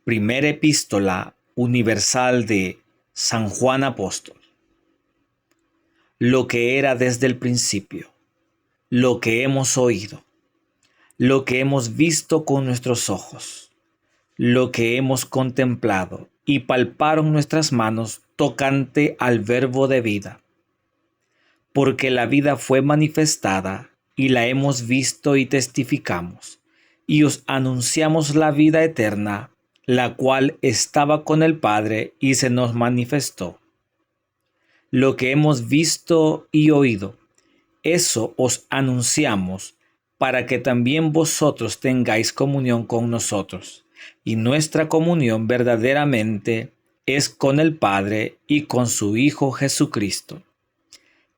Primera Epístola Universal de San Juan Apóstol. Lo que era desde el principio, lo que hemos oído, lo que hemos visto con nuestros ojos, lo que hemos contemplado y palparon nuestras manos tocante al Verbo de vida. Porque la vida fue manifestada y la hemos visto y testificamos, y os anunciamos la vida eterna, la cual estaba con el Padre y se nos manifestó. Lo que hemos visto y oído, eso os anunciamos, para que también vosotros tengáis comunión con nosotros. Y nuestra comunión verdaderamente es con el Padre y con su Hijo Jesucristo.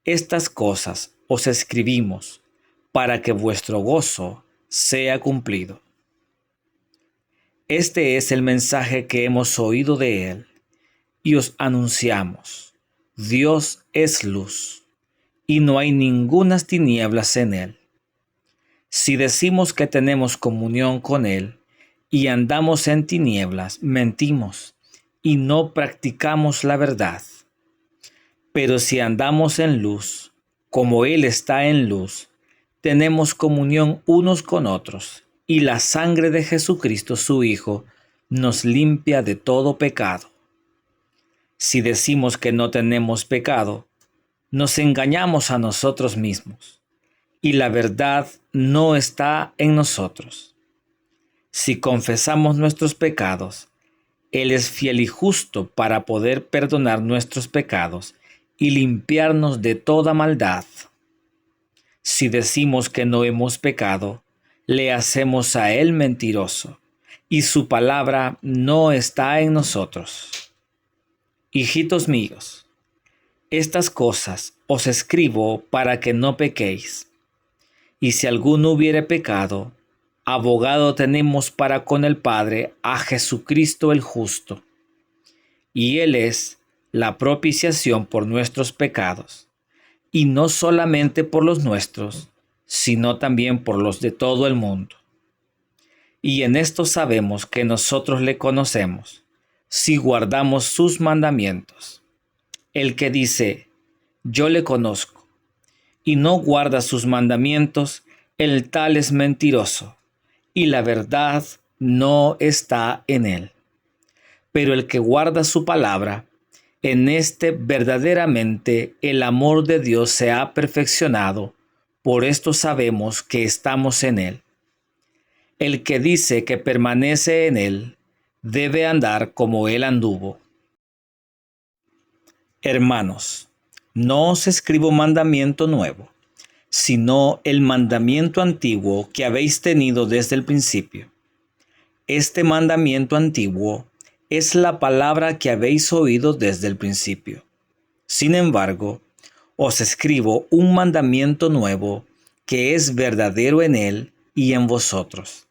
Estas cosas os escribimos para que vuestro gozo sea cumplido. Este es el mensaje que hemos oído de Él y os anunciamos. Dios es luz y no hay ningunas tinieblas en Él. Si decimos que tenemos comunión con Él y andamos en tinieblas, mentimos y no practicamos la verdad. Pero si andamos en luz, como Él está en luz, tenemos comunión unos con otros, y la sangre de Jesucristo su Hijo nos limpia de todo pecado. Si decimos que no tenemos pecado, nos engañamos a nosotros mismos, y la verdad no está en nosotros. Si confesamos nuestros pecados, Él es fiel y justo para poder perdonar nuestros pecados y limpiarnos de toda maldad. Si decimos que no hemos pecado, le hacemos a Él mentiroso, y su palabra no está en nosotros. Hijitos míos, estas cosas os escribo para que no pequéis. Y si alguno hubiere pecado, abogado tenemos para con el Padre a Jesucristo el justo. Y Él es la propiciación por nuestros pecados, y no solamente por los nuestros, sino también por los de todo el mundo. Y en esto sabemos que nosotros le conocemos, si guardamos sus mandamientos. El que dice, yo le conozco, y no guarda sus mandamientos, el tal es mentiroso, y la verdad no está en él. Pero el que guarda su palabra, en este verdaderamente el amor de Dios se ha perfeccionado, por esto sabemos que estamos en Él. El que dice que permanece en Él, debe andar como Él anduvo. Hermanos, no os escribo mandamiento nuevo, sino el mandamiento antiguo que habéis tenido desde el principio. Este mandamiento antiguo es la palabra que habéis oído desde el principio. Sin embargo, os escribo un mandamiento nuevo que es verdadero en Él y en vosotros.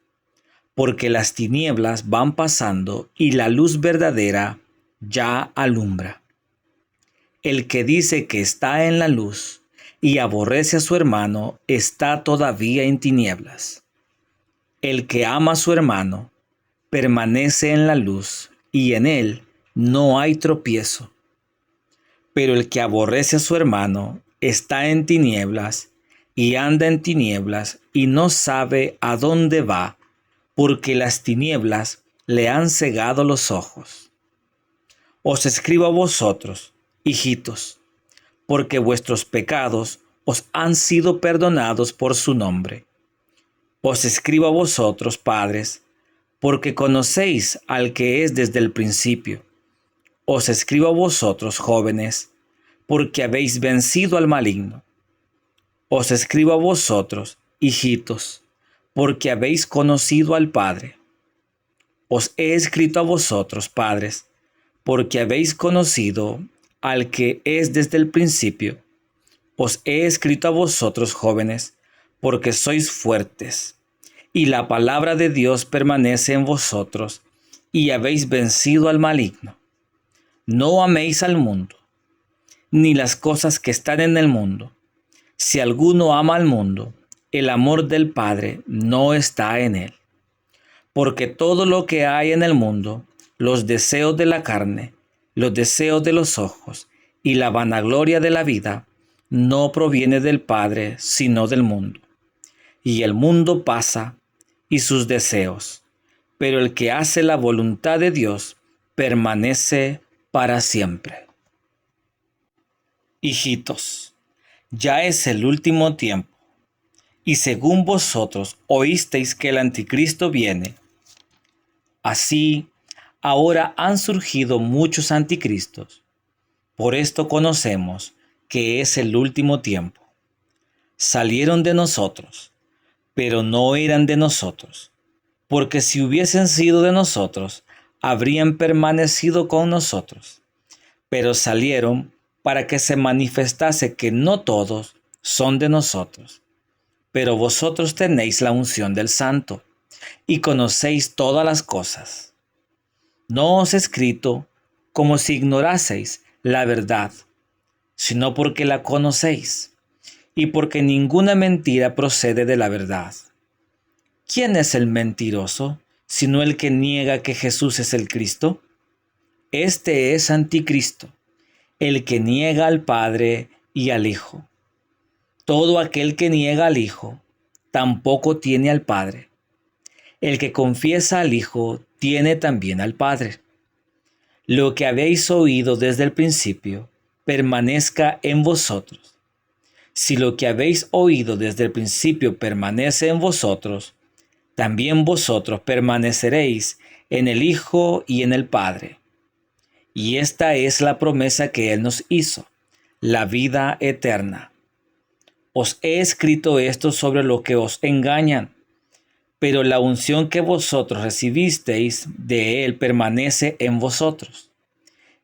Porque las tinieblas van pasando y la luz verdadera ya alumbra. El que dice que está en la luz y aborrece a su hermano está todavía en tinieblas. El que ama a su hermano permanece en la luz y en él no hay tropiezo. Pero el que aborrece a su hermano está en tinieblas y anda en tinieblas y no sabe a dónde va, porque las tinieblas le han cegado los ojos. Os escribo a vosotros, hijitos, porque vuestros pecados os han sido perdonados por su nombre. Os escribo a vosotros, padres, porque conocéis al que es desde el principio. Os escribo a vosotros, jóvenes, porque habéis vencido al maligno. Os escribo a vosotros, hijitos, porque habéis conocido al Padre. Os he escrito a vosotros, padres, porque habéis conocido al que es desde el principio. Os he escrito a vosotros, jóvenes, porque sois fuertes, y la palabra de Dios permanece en vosotros, y habéis vencido al maligno. No améis al mundo, ni las cosas que están en el mundo. Si alguno ama al mundo, el amor del Padre no está en él. porque todo lo que hay en el mundo, los deseos de la carne, los deseos de los ojos y la vanagloria de la vida, no proviene del Padre, sino del mundo. Y el mundo pasa y sus deseos, pero el que hace la voluntad de Dios permanece para siempre. Hijitos, ya es el último tiempo, y según vosotros oísteis que el anticristo viene, así ahora han surgido muchos anticristos. Por esto conocemos que es el último tiempo. Salieron de nosotros, pero no eran de nosotros, porque si hubiesen sido de nosotros, habrían permanecido con nosotros. Pero salieron para que se manifestase que no todos son de nosotros. Pero vosotros tenéis la unción del Santo, y conocéis todas las cosas. No os he escrito como si ignoraseis la verdad, sino porque la conocéis, y porque ninguna mentira procede de la verdad. ¿Quién es el mentiroso, sino el que niega que Jesús es el Cristo? Este es anticristo, el que niega al Padre y al Hijo. Todo aquel que niega al Hijo, tampoco tiene al Padre. El que confiesa al Hijo, tiene también al Padre. Lo que habéis oído desde el principio, permanezca en vosotros. Si lo que habéis oído desde el principio permanece en vosotros, también vosotros permaneceréis en el Hijo y en el Padre. Y esta es la promesa que Él nos hizo, la vida eterna. Os he escrito esto sobre lo que os engañan, pero la unción que vosotros recibisteis de Él permanece en vosotros,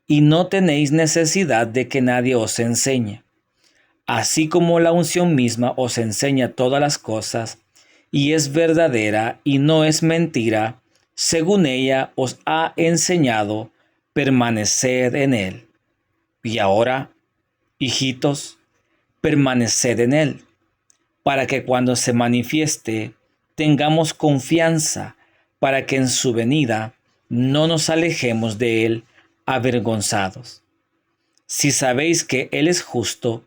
y no tenéis necesidad de que nadie os enseñe. Así como la unción misma os enseña todas las cosas, y es verdadera y no es mentira, según ella os ha enseñado, permaneced en Él. Y ahora, hijitos, permaneced en Él, para que cuando se manifieste, tengamos confianza, para que en su venida no nos alejemos de Él avergonzados. Si sabéis que Él es justo,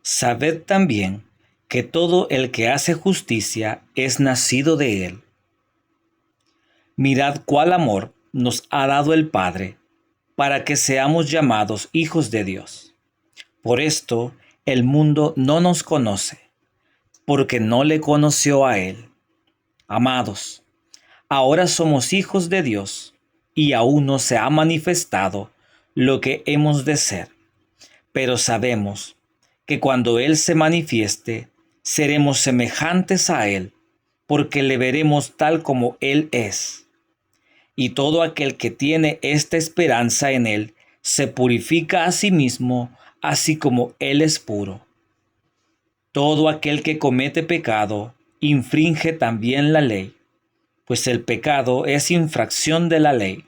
sabed también que todo el que hace justicia es nacido de Él. Mirad cuál amor nos ha dado el Padre, para que seamos llamados hijos de Dios. Por esto el mundo no nos conoce, porque no le conoció a Él. Amados, ahora somos hijos de Dios, y aún no se ha manifestado lo que hemos de ser. Pero sabemos que cuando Él se manifieste, seremos semejantes a Él, porque le veremos tal como Él es. Y todo aquel que tiene esta esperanza en Él, se purifica a sí mismo, así como Él es puro. Todo aquel que comete pecado, infringe también la ley, pues el pecado es infracción de la ley.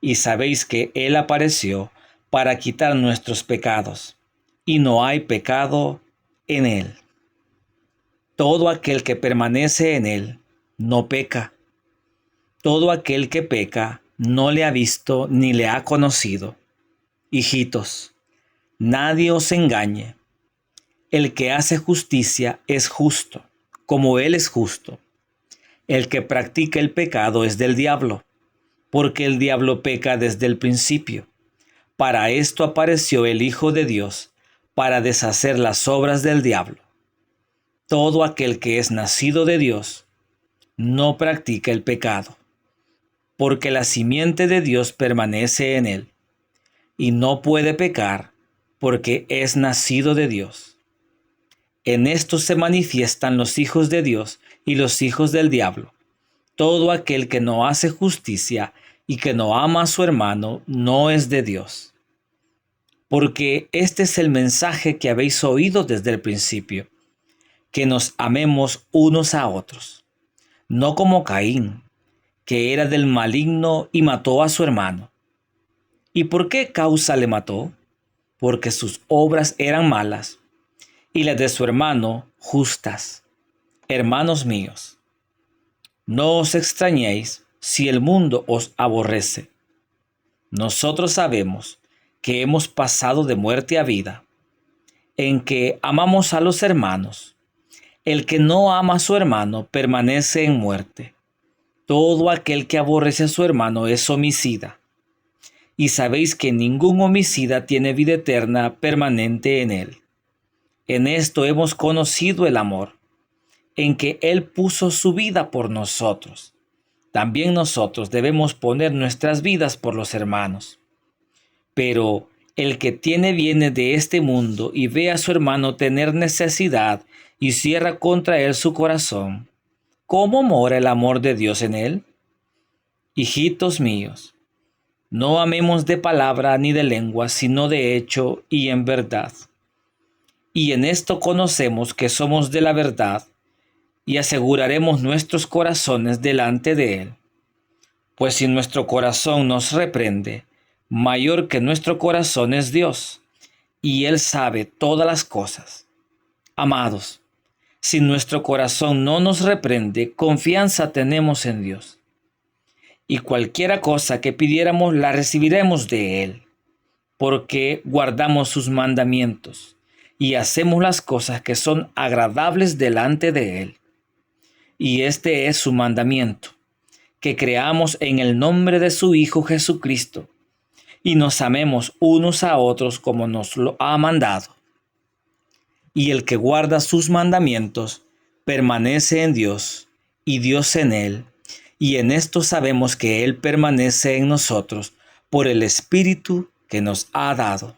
Y sabéis que Él apareció para quitar nuestros pecados, y no hay pecado en Él. Todo aquel que permanece en Él no peca. Todo aquel que peca no le ha visto ni le ha conocido. Hijitos, nadie os engañe. El que hace justicia es justo, como Él es justo. El que practica el pecado es del diablo, porque el diablo peca desde el principio. Para esto apareció el Hijo de Dios, para deshacer las obras del diablo. Todo aquel que es nacido de Dios no practica el pecado, porque la simiente de Dios permanece en él, y no puede pecar porque es nacido de Dios. En esto se manifiestan los hijos de Dios y los hijos del diablo. Todo aquel que no hace justicia y que no ama a su hermano no es de Dios. Porque este es el mensaje que habéis oído desde el principio, que nos amemos unos a otros, no como Caín, que era del maligno y mató a su hermano. ¿Y por qué causa le mató? Porque sus obras eran malas y las de su hermano justas. Hermanos míos, No os extrañéis si el mundo os aborrece. Nosotros sabemos que hemos pasado de muerte a vida, en que amamos a los hermanos. El que no ama a su hermano permanece en muerte. Todo aquel que aborrece a su hermano es homicida. Y sabéis que ningún homicida tiene vida eterna permanente en él. En esto hemos conocido el amor, en que Él puso su vida por nosotros. También nosotros debemos poner nuestras vidas por los hermanos. Pero el que tiene bienes de este mundo y ve a su hermano tener necesidad y cierra contra él su corazón, ¿cómo mora el amor de Dios en él? Hijitos míos, no amemos de palabra ni de lengua, sino de hecho y en verdad. Y en esto conocemos que somos de la verdad y aseguraremos nuestros corazones delante de Él. Pues si nuestro corazón nos reprende, mayor que nuestro corazón es Dios, y Él sabe todas las cosas. Amados, si nuestro corazón no nos reprende, confianza tenemos en Dios. Y cualquiera cosa que pidiéramos la recibiremos de Él, porque guardamos sus mandamientos y hacemos las cosas que son agradables delante de Él. Y este es su mandamiento, que creamos en el nombre de su Hijo Jesucristo, y nos amemos unos a otros como nos lo ha mandado. Y el que guarda sus mandamientos permanece en Dios, y Dios en él, y en esto sabemos que Él permanece en nosotros por el Espíritu que nos ha dado.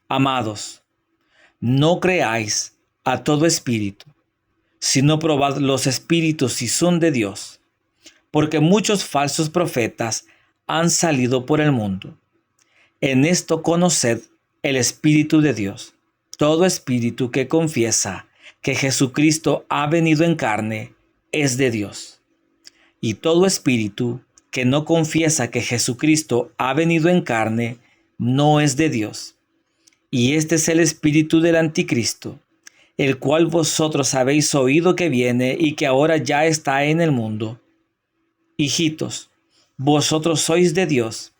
Amados, no creáis a todo espíritu, sino probad los espíritus si son de Dios, porque muchos falsos profetas han salido por el mundo. En esto conoced el Espíritu de Dios. Todo espíritu que confiesa que Jesucristo ha venido en carne es de Dios. Y todo espíritu que no confiesa que Jesucristo ha venido en carne no es de Dios. Y este es el espíritu del anticristo, el cual vosotros habéis oído que viene y que ahora ya está en el mundo. Hijitos, vosotros sois de Dios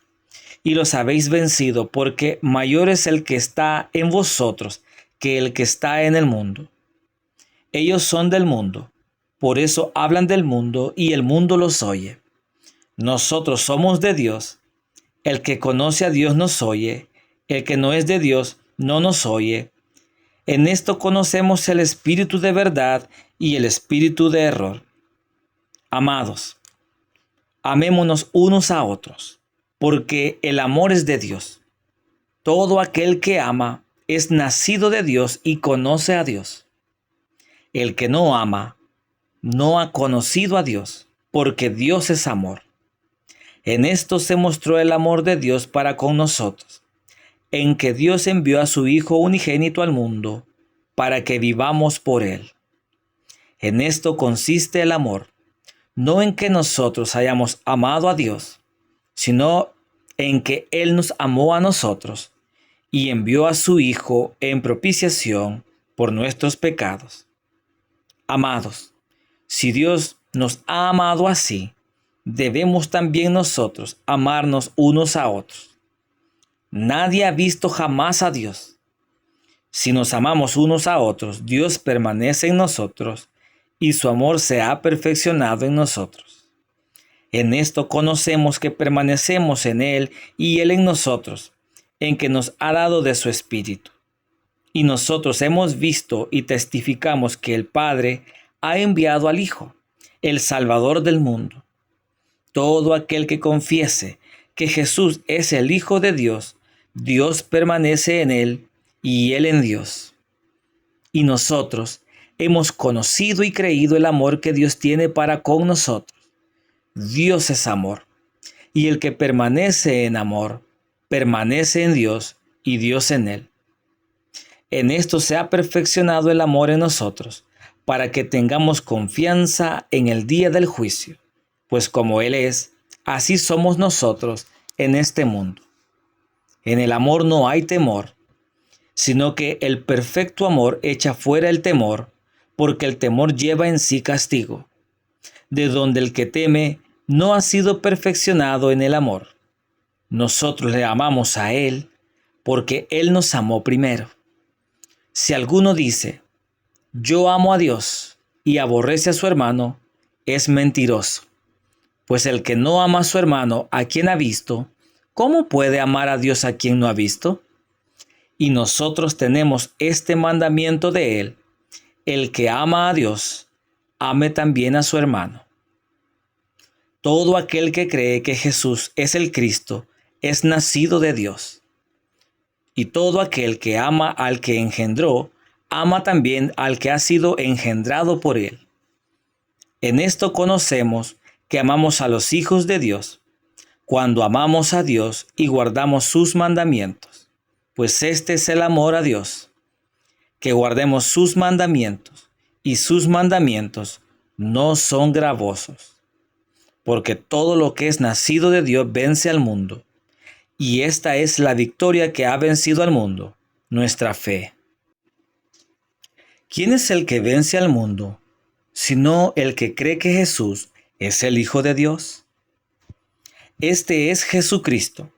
y los habéis vencido, porque mayor es el que está en vosotros que el que está en el mundo. Ellos son del mundo, por eso hablan del mundo y el mundo los oye. Nosotros somos de Dios. El que conoce a Dios nos oye, el que no es de Dios no nos oye. En esto conocemos el espíritu de verdad y el espíritu de error. Amados, amémonos unos a otros, porque el amor es de Dios. Todo aquel que ama es nacido de Dios y conoce a Dios. El que no ama no ha conocido a Dios, porque Dios es amor. En esto se mostró el amor de Dios para con nosotros, en que Dios envió a su Hijo unigénito al mundo, para que vivamos por Él. En esto consiste el amor, no en que nosotros hayamos amado a Dios, sino en que Él nos amó a nosotros y envió a su Hijo en propiciación por nuestros pecados. Amados, si Dios nos ha amado así, debemos también nosotros amarnos unos a otros. Nadie ha visto jamás a Dios. Si nos amamos unos a otros, Dios permanece en nosotros y su amor se ha perfeccionado en nosotros. En esto conocemos que permanecemos en Él y Él en nosotros, en que nos ha dado de su Espíritu. Y nosotros hemos visto y testificamos que el Padre ha enviado al Hijo, el Salvador del mundo. Todo aquel que confiese que Jesús es el Hijo de Dios, Dios permanece en Él y Él en Dios. Y nosotros hemos conocido y creído el amor que Dios tiene para con nosotros. Dios es amor, y el que permanece en amor, permanece en Dios y Dios en él. En esto se ha perfeccionado el amor en nosotros, para que tengamos confianza en el día del juicio, pues como Él es, así somos nosotros en este mundo. En el amor no hay temor, sino que el perfecto amor echa fuera el temor, porque el temor lleva en sí castigo, de donde el que teme no ha sido perfeccionado en el amor. Nosotros le amamos a Él porque Él nos amó primero. Si alguno dice, yo amo a Dios y aborrece a su hermano, es mentiroso. Pues el que no ama a su hermano a quien ha visto, ¿cómo puede amar a Dios a quien no ha visto? Y nosotros tenemos este mandamiento de Él: el que ama a Dios, ame también a su hermano. Todo aquel que cree que Jesús es el Cristo es nacido de Dios. Y todo aquel que ama al que engendró, ama también al que ha sido engendrado por Él. En esto conocemos que amamos a los hijos de Dios, cuando amamos a Dios y guardamos sus mandamientos. Pues este es el amor a Dios, que guardemos sus mandamientos, y sus mandamientos no son gravosos. Porque todo lo que es nacido de Dios vence al mundo, y esta es la victoria que ha vencido al mundo, nuestra fe. ¿Quién es el que vence al mundo, sino el que cree que Jesús es el Hijo de Dios? Este es Jesucristo,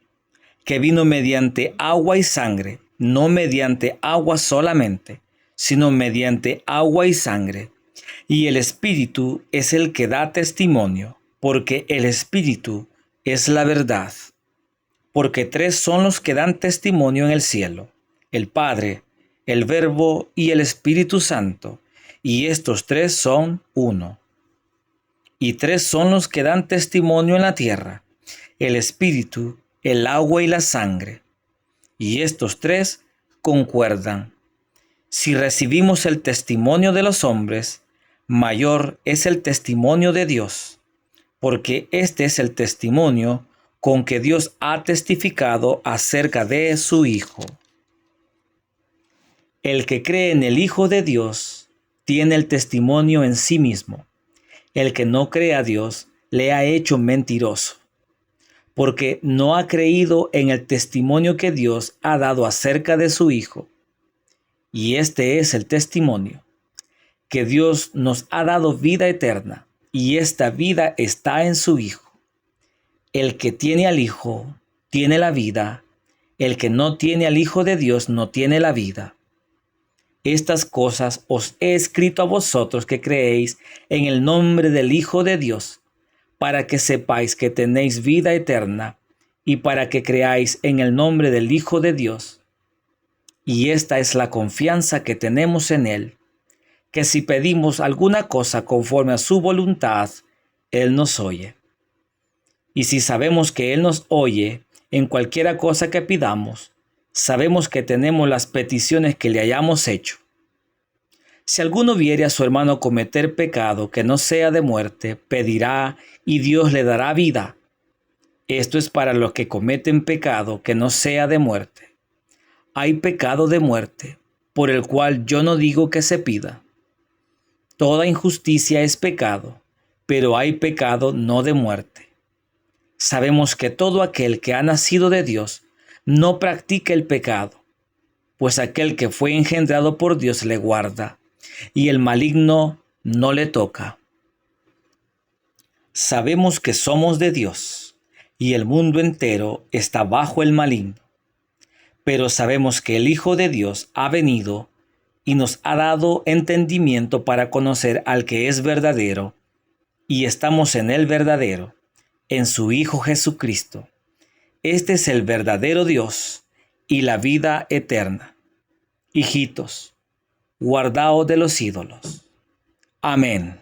que vino mediante agua y sangre, no mediante agua solamente, sino mediante agua y sangre. Y el Espíritu es el que da testimonio, porque el Espíritu es la verdad. Porque tres son los que dan testimonio en el cielo: el Padre, el Verbo y el Espíritu Santo, y estos tres son uno. Y tres son los que dan testimonio en la tierra: el Espíritu, el agua y la sangre, y estos tres concuerdan. Si recibimos el testimonio de los hombres, mayor es el testimonio de Dios, porque este es el testimonio con que Dios ha testificado acerca de su Hijo. El que cree en el Hijo de Dios tiene el testimonio en sí mismo. El que no cree a Dios le ha hecho mentiroso, porque no ha creído en el testimonio que Dios ha dado acerca de su Hijo. Y este es el testimonio: que Dios nos ha dado vida eterna, y esta vida está en su Hijo. El que tiene al Hijo tiene la vida, el que no tiene al Hijo de Dios no tiene la vida. Estas cosas os he escrito a vosotros que creéis en el nombre del Hijo de Dios, para que sepáis que tenéis vida eterna, y para que creáis en el nombre del Hijo de Dios. Y esta es la confianza que tenemos en Él, que si pedimos alguna cosa conforme a su voluntad, Él nos oye. Y si sabemos que Él nos oye en cualquiera cosa que pidamos, sabemos que tenemos las peticiones que le hayamos hecho. Si alguno viere a su hermano cometer pecado que no sea de muerte, pedirá y Dios le dará vida. Esto es para los que cometen pecado que no sea de muerte. Hay pecado de muerte, por el cual yo no digo que se pida. Toda injusticia es pecado, pero hay pecado no de muerte. Sabemos que todo aquel que ha nacido de Dios no practica el pecado, pues aquel que fue engendrado por Dios le guarda, y el maligno no le toca. Sabemos que somos de Dios, y el mundo entero está bajo el maligno. Pero sabemos que el Hijo de Dios ha venido y nos ha dado entendimiento para conocer al que es verdadero, y estamos en el verdadero, en su Hijo Jesucristo. Este es el verdadero Dios y la vida eterna. Hijitos, guardaos de los ídolos. Amén.